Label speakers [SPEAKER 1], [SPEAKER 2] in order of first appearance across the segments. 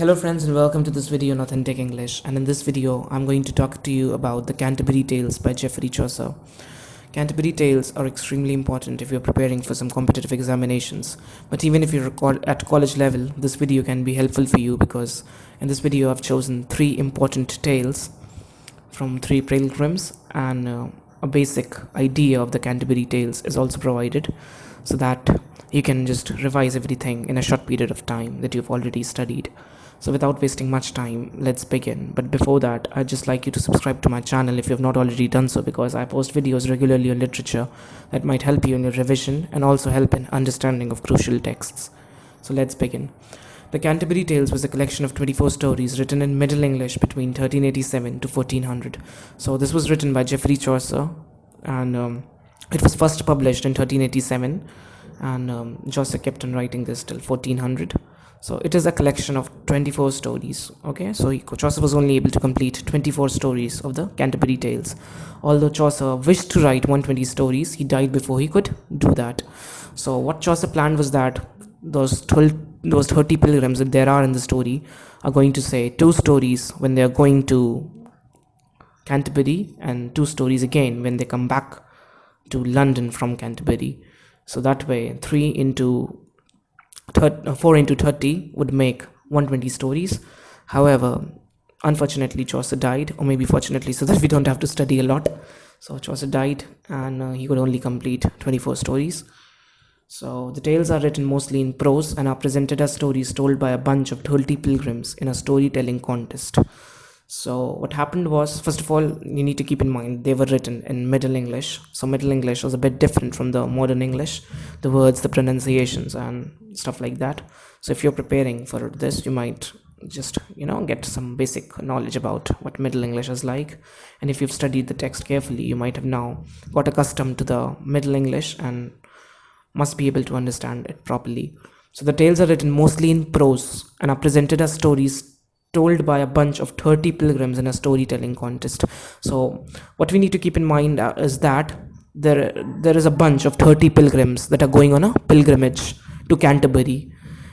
[SPEAKER 1] Hello friends and welcome to this video on Authentic English, and in this video I'm going to talk to you about the Canterbury Tales by Geoffrey Chaucer. Canterbury Tales are extremely important if you're preparing for some competitive examinations, but even if you're at college level, this video can be helpful for you because in this video I've chosen 3 important tales from 3 pilgrims, and a basic idea of the Canterbury Tales is also provided so that you can just revise everything in a short period of time that you've already studied. So without wasting much time, let's begin. But before that, I'd just like you to subscribe to my channel if you have not already done so, because I post videos regularly on literature that might help you in your revision and also help in understanding of crucial texts. So let's begin. The Canterbury Tales was a collection of 24 stories written in Middle English between 1387 to 1400. So this was written by Geoffrey Chaucer, and it was first published in 1387, and Chaucer kept on writing this till 1400. So it is a collection of 24 stories. Okay, so Chaucer was only able to complete 24 stories of the Canterbury Tales. Although Chaucer wished to write 120 stories, he died before he could do that. So what Chaucer planned was that those 30 pilgrims that there are in the story are going to say 2 stories when they are going to Canterbury, and 2 stories again when they come back to London from Canterbury. So that way 4 into 30 would make 120 stories. However, unfortunately Chaucer died, or maybe fortunately, so that we don't have to study a lot. So Chaucer died, and he could only complete 24 stories. So the tales are written mostly in prose and are presented as stories told by a bunch of 30 pilgrims in a storytelling contest. So what happened was, first of all, you need to keep in mind they were written in Middle English. So Middle English was a bit different from the modern English, the words, the pronunciations and stuff like that. So if you're preparing for this, you might just get some basic knowledge about what Middle English is like, and if you've studied the text carefully, you might have now got accustomed to the Middle English and must be able to understand it properly. So the tales are written mostly in prose and are presented as stories told by a bunch of 30 pilgrims in a storytelling contest. So what we need to keep in mind is that there is a bunch of 30 pilgrims that are going on a pilgrimage to Canterbury,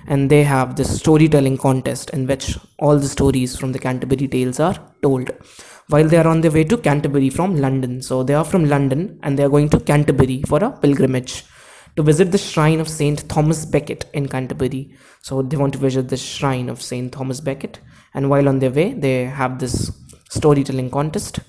[SPEAKER 1] and they have this storytelling contest in which all the stories from the Canterbury Tales are told while they are on their way to Canterbury from London. So they are from London and they are going to Canterbury for a pilgrimage to visit the shrine of Saint Thomas Becket in Canterbury. So they want to visit the shrine of Saint Thomas Becket, and while on their way they have this storytelling contest.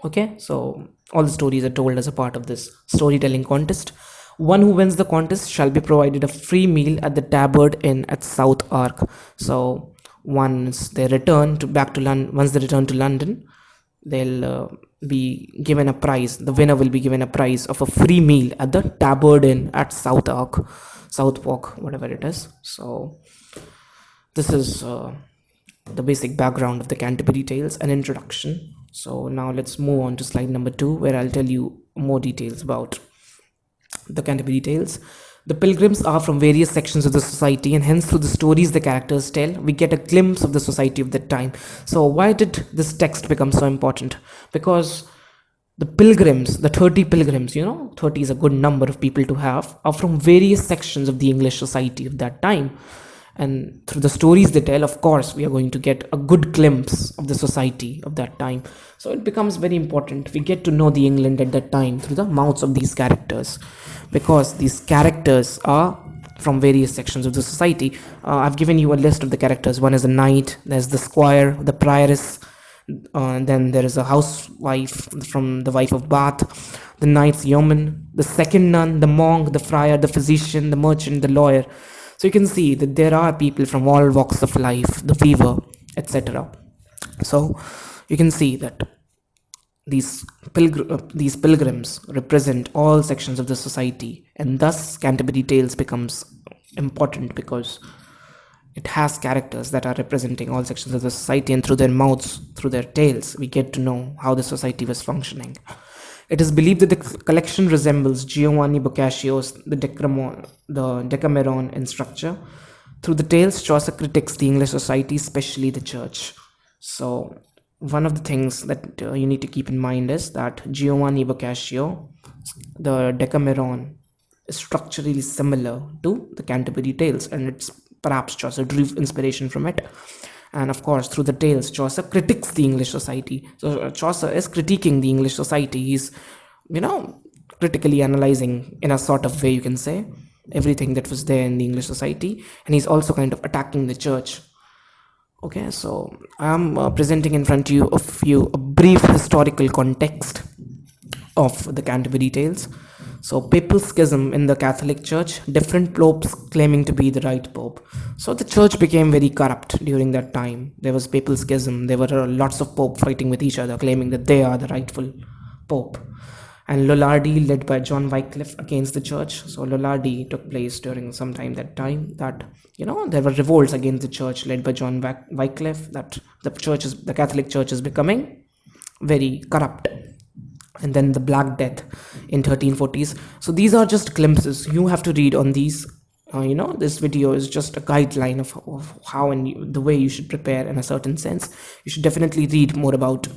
[SPEAKER 1] Okay, so all the stories are told as a part of this storytelling contest. One who wins the contest shall be provided a free meal at the Tabard Inn at South Ark. So once they return to London, they'll be given a prize. The winner will be given a prize of a free meal at the Tabard Inn at Southwark, whatever it is. So this is the basic background of the Canterbury Tales, an introduction. So now let's move on to slide number 2, where I'll tell you more details about the Canterbury Tales. The pilgrims are from various sections of the society, and hence through the stories the characters tell, we get a glimpse of the society of that time. So why did this text become so important? Because the pilgrims, the 30 pilgrims, 30 is a good number of people to have, are from various sections of the English society of that time. And through the stories they tell, of course, we are going to get a good glimpse of the society of that time. So it becomes very important. We get to know the England at that time through the mouths of these characters, because these characters are from various sections of the society. I've given you a list of the characters. One is a knight, there's the squire, the prioress, and then there is a housewife from the wife of Bath, the knight's yeoman, the second nun, the monk, the friar, the physician, the merchant, the lawyer. So you can see that there are people from all walks of life, the weaver, etc. So you can see that these pilgrims represent all sections of the society, and thus Canterbury Tales becomes important because it has characters that are representing all sections of the society, and through their mouths, through their tales, we get to know how the society was functioning. It is believed that the collection resembles Giovanni Boccaccio's The Decameron in structure. Through the tales, Chaucer critiques the English society, especially the church. So one of the things that you need to keep in mind is that Giovanni Boccaccio, the Decameron, is structurally similar to the Canterbury Tales, and it's perhaps Chaucer drew inspiration from it. And of course, through the tales, Chaucer critiques the English society. So Chaucer is critiquing the English society. He's, critically analyzing, in a sort of way, you can say, everything that was there in the English society, and he's also kind of attacking the church. Okay, so I'm presenting in front of you a brief historical context of the Canterbury Tales. So, papal schism in the Catholic Church, different popes claiming to be the right pope. So, the church became very corrupt during that time. There was papal schism. There were lots of popes fighting with each other, claiming that they are the rightful pope. And Lollardy, led by John Wycliffe, against the church. So, Lollardy took place during some time that there were revolts against the church led by John Wycliffe, that the Catholic Church is becoming very corrupt. And then the Black Death in 1340s. So these are just glimpses. You have to read on these. This video is just a guideline of how and the way you should prepare in a certain sense. You should definitely read more about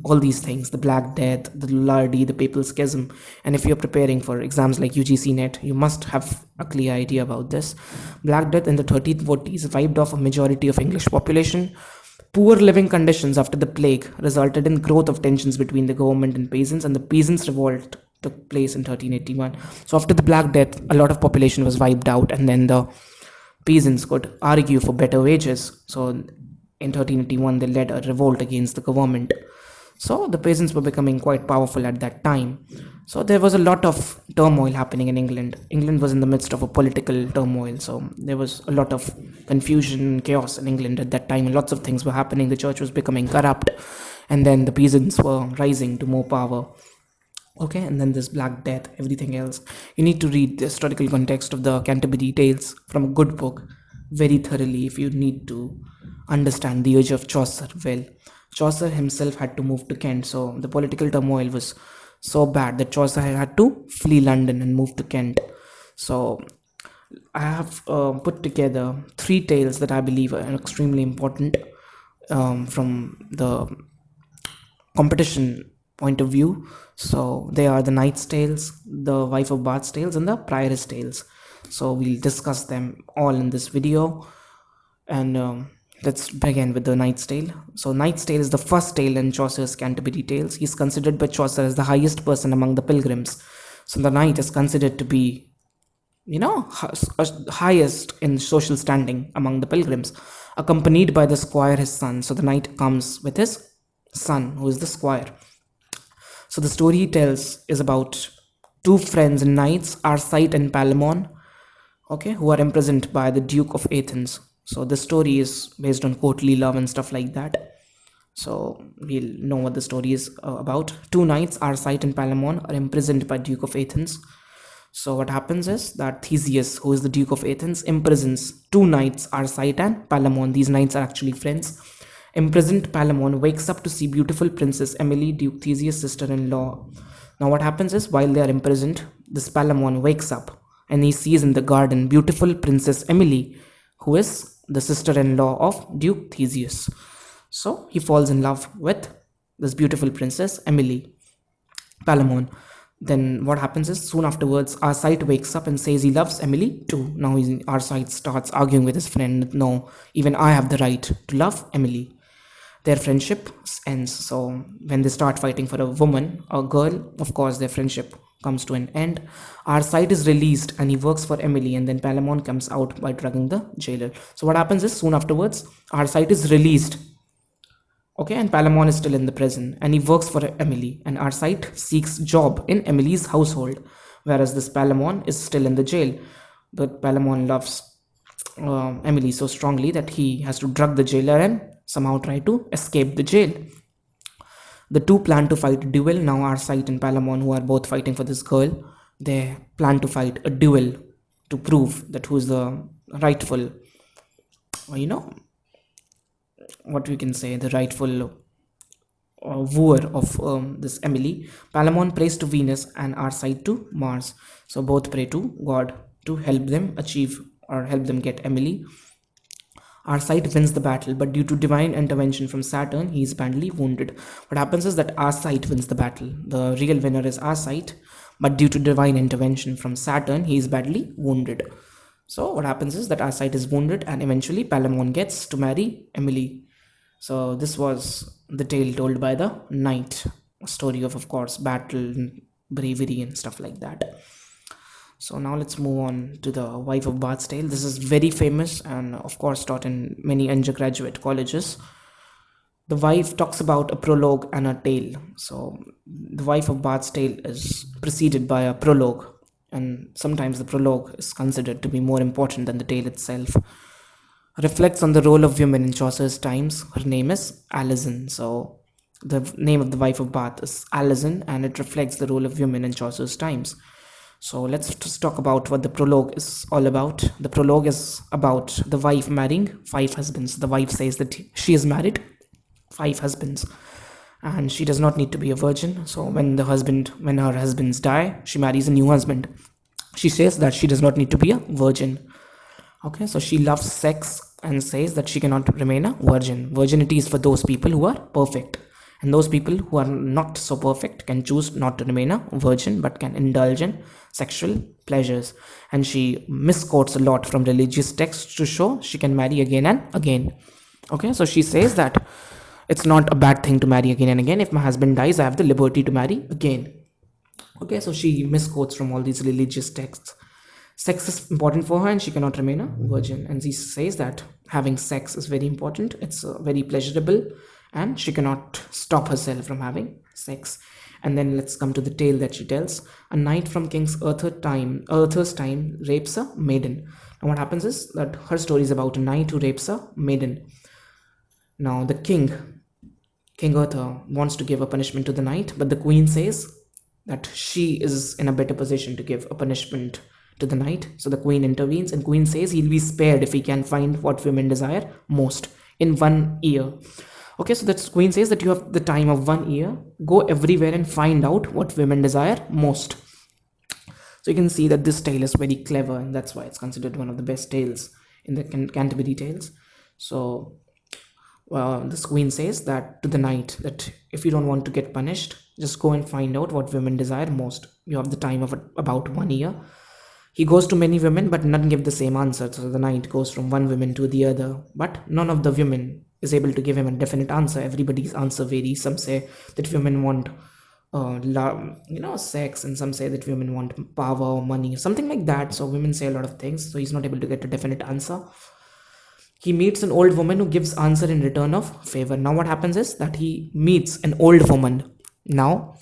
[SPEAKER 1] all these things: the Black Death, the Lollardy, the Papal Schism. And if you're preparing for exams like UGC NET, you must have a clear idea about this. Black Death in the 1340s wiped off a majority of English population. Poor living conditions after the plague resulted in growth of tensions between the government and peasants, and the peasants' revolt took place in 1381. So after the Black Death, a lot of population was wiped out, and then the peasants could argue for better wages. So in 1381, they led a revolt against the government. So the peasants were becoming quite powerful at that time. So there was a lot of turmoil happening in England. England was in the midst of a political turmoil. So there was a lot of confusion and chaos in England at that time. And lots of things were happening. The church was becoming corrupt. And then the peasants were rising to more power. Okay, and then this Black Death, everything else. You need to read the historical context of the Canterbury Tales from a good book very thoroughly if you need to understand the age of Chaucer well. Chaucer himself had to move to Kent, so the political turmoil was so bad that Chaucer had to flee London and move to Kent. So I have put together 3 tales that I believe are extremely important from the competition point of view. So they are the Knight's Tales, the Wife of Bath's Tales, and the Prioress Tales. So we'll discuss them all in this video. And let's begin with the Knight's Tale. So Knight's Tale is the first tale in Chaucer's Canterbury Tales. He is considered by Chaucer as the highest person among the pilgrims. So the knight is considered to be, highest in social standing among the pilgrims, accompanied by the squire, his son. So the knight comes with his son, who is the squire. So the story he tells is about 2 friends and knights, Arcite and Palamon, who are imprisoned by the Duke of Athens. So the story is based on courtly love and stuff like that. So we'll know what the story is about. 2 knights, Arcite and Palamon, are imprisoned by Duke of Athens. So what happens is that Theseus, who is the Duke of Athens, imprisons 2 knights, Arcite and Palamon. These knights are actually friends. Imprisoned Palamon wakes up to see beautiful Princess Emily, Duke Theseus' sister-in-law. Now what happens is, while they are imprisoned, this Palamon wakes up and he sees in the garden beautiful Princess Emily, who is the sister-in-law of Duke Theseus. So he falls in love with this beautiful princess Emily, Palamon. Then what happens is, soon afterwards, Arcite wakes up and says he loves Emily too. Now Arcite starts arguing with his friend, no, even I have the right to love Emily. Their friendship ends. So when they start fighting for a woman, a girl, of course their friendship comes to an end. Arcite is released and he works for Emily, and then Palamon comes out by drugging the jailer. So what happens is, soon afterwards, Arcite is released, and Palamon is still in the prison and he works for Emily, and Arcite seeks job in Emily's household, whereas this Palamon is still in the jail. But Palamon loves Emily so strongly that he has to drug the jailer and somehow try to escape the jail. The 2 plan to fight a duel. Now Arcite and Palamon, who are both fighting for this girl, they plan to fight a duel to prove that who is the rightful, what we can say, the rightful wooer of this Emily. Palamon prays to Venus and Arcite to Mars. So both pray to God to help them achieve or help them get Emily. Arcite wins the battle, but due to divine intervention from Saturn, he is badly wounded. What happens is that Arcite wins the battle. The real winner is Arcite, but due to divine intervention from Saturn, he is badly wounded. So what happens is that Arcite is wounded, and eventually Palamon gets to marry Emily. So this was the tale told by the knight, a story of course, battle and bravery and stuff like that. So now let's move on to the Wife of Bath's Tale. This is very famous and of course taught in many undergraduate colleges. The wife talks about a prologue and a tale. So the Wife of Bath's Tale is preceded by a prologue, and sometimes the prologue is considered to be more important than the tale itself. Reflects on the role of women in Chaucer's times. Her name is Alison. So the name of the Wife of Bath is Alison, and it reflects the role of women in Chaucer's times. So let's just talk about what the prologue is all about. The prologue is about the wife marrying 5 husbands. The wife says that she is married 5 husbands and she does not need to be a virgin. So when her husbands die, she marries a new husband. She says that she does not need to be a virgin. Okay, so she loves sex and says that she cannot remain a virgin. Virginity is for those people who are perfect, and those people who are not so perfect can choose not to remain a virgin but can indulge in sexual pleasures. And she misquotes a lot from religious texts to show she can marry again and again. Okay, so she says that it's not a bad thing to marry again and again. If my husband dies, I have the liberty to marry again. Okay, so she misquotes from all these religious texts. Sex is important for her and she cannot remain a virgin. And she says that having sex is very important. It's very pleasurable and she cannot stop herself from having sex. And then let's come to the tale that she tells. A knight from King Arthur's time rapes a maiden. And what happens is that her story is about a knight who rapes a maiden. Now the King Arthur wants to give a punishment to the knight, but the queen says that she is in a better position to give a punishment to the knight. So the queen intervenes, and queen says he'll be spared if he can find what women desire most in 1 year. Okay, so that queen says that you have the time of 1 year. Go everywhere and find out what women desire most. So you can see that this tale is very clever, and that's why it's considered one of the best tales in the Canterbury Tales. So this queen says that to the knight that if you don't want to get punished, just go and find out what women desire most. You have the time of about 1 year. He goes to many women, but none give the same answer. So the knight goes from one woman to the other, but none of the women is able to give him a definite answer. Everybody's answer varies. Some say that women want sex, and some say that women want power or money, something like that. So women say a lot of things. So he's not able to get a definite answer. He meets an old woman who gives answer in return of favor. Now what happens is that he meets an old woman now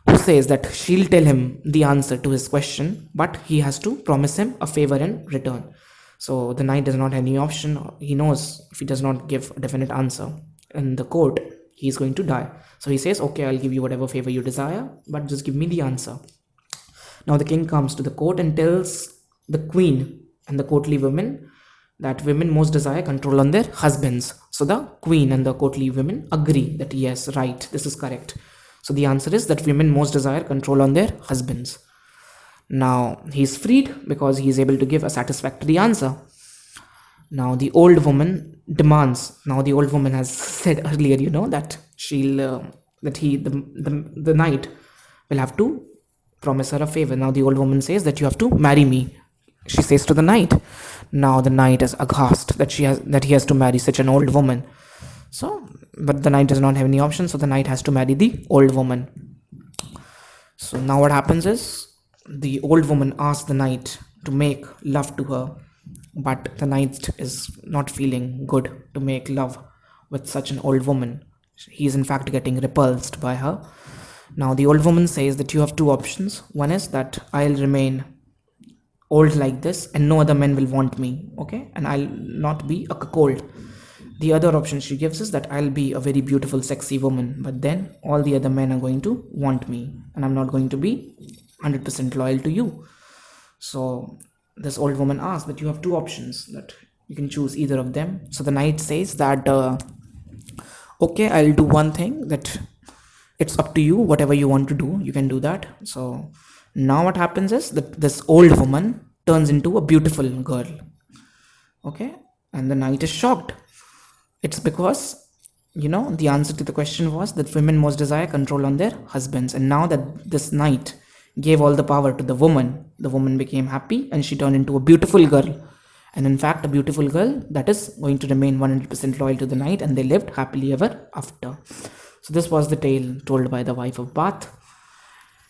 [SPEAKER 1] who says that she'll tell him the answer to his question, but he has to promise him a favor in return. So the knight does not have any option. He knows if he does not give a definite answer in the court, he is going to die. So he says, okay, I'll give you whatever favor you desire, but just give me the answer. Now the king comes to the court and tells the queen and the courtly women that women most desire control on their husbands. So the queen and the courtly women agree that yes, right, this is correct. So the answer is that women most desire control on their husbands. Now he is freed because he is able to give a satisfactory answer. Now the old woman demands. Now the old woman has said earlier, that the knight will have to promise her a favor. Now the old woman says that you have to marry me. She says to the knight. Now the knight is aghast that he has to marry such an old woman. So, but the knight does not have any option. So the knight has to marry the old woman. So now what happens is the old woman asks the knight to make love to her, but the knight is not feeling good to make love with such an old woman. He is in fact getting repulsed by her. Now the old woman says that you have 2 options. One is that I'll remain old like this and no other men will want me, okay, and I'll not be a cuckold. The other option she gives is that I'll be a very beautiful sexy woman, but then all the other men are going to want me and I'm not going to be 100% loyal to you. So this old woman asks that you have 2 options, that you can choose either of them. So the knight says that okay, I'll do one thing, that it's up to you, whatever you want to do, you can do that. So now what happens is that this old woman turns into a beautiful girl, okay, and the knight is shocked. It's because the answer to the question was that women most desire control on their husbands, and now that this knight gave all the power to the woman. The woman became happy and she turned into a beautiful girl. And in fact, a beautiful girl that is going to remain 100% loyal to the knight, and they lived happily ever after. So this was the tale told by the wife of Bath.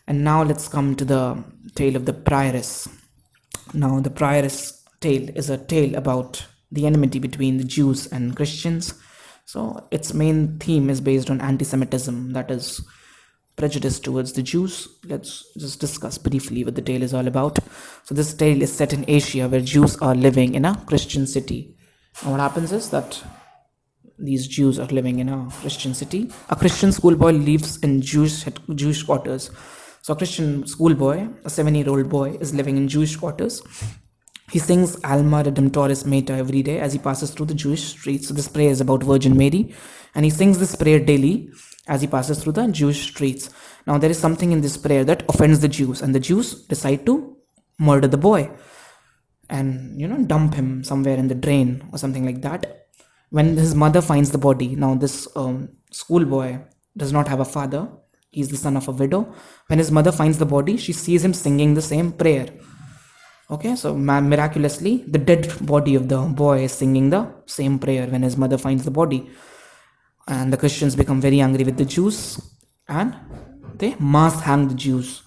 [SPEAKER 1] And now let's come to the tale of the Prioress. Now, the Prioress tale is a tale about the enmity between the Jews and Christians. So its main theme is based on anti-Semitism, that is prejudice towards the Jews. Let's just discuss briefly what the tale is all about. So this tale is set in Asia, where Jews are living in a Christian city. And what happens is that these Jews are living in a Christian city. A Christian schoolboy lives in Jewish quarters. So a Christian schoolboy, a 7-year-old boy, is living in Jewish quarters. He sings Alma Redemptoris Mater every day as he passes through the Jewish streets. So this prayer is about Virgin Mary, and he sings this prayer daily as he passes through the Jewish streets. Now there is something in this prayer that offends the Jews, and the Jews decide to murder the boy and dump him somewhere in the drain or something like that. When his mother finds the body, now this schoolboy does not have a father. He's the son of a widow. When his mother finds the body, she sees him singing the same prayer. Okay, so miraculously, the dead body of the boy is singing the same prayer when his mother finds the body. And the Christians become very angry with the Jews, and they mass hang the Jews.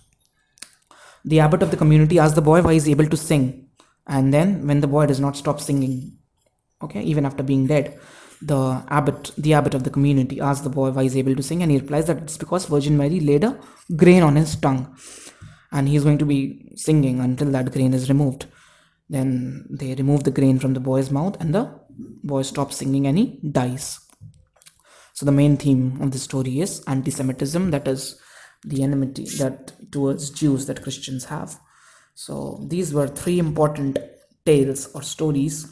[SPEAKER 1] The abbot of the community asks the boy why he's able to sing. And then when the boy does not stop singing, okay, even after being dead, the abbot of the community asks the boy why he's able to sing, and he replies that it's because Virgin Mary laid a grain on his tongue, and he's going to be singing until that grain is removed. Then they remove the grain from the boy's mouth, and the boy stops singing and he dies. So the main theme of the story is anti-Semitism, that is the enmity that towards Jews that Christians have. So these were 3 important tales or stories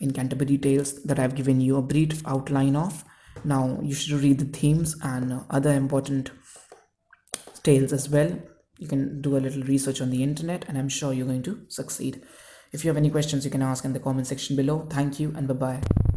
[SPEAKER 1] in Canterbury Tales that I've given you a brief outline of. Now you should read the themes and other important tales as well. You can do a little research on the internet, and I'm sure you're going to succeed. If you have any questions, you can ask in the comment section below. Thank you and bye-bye.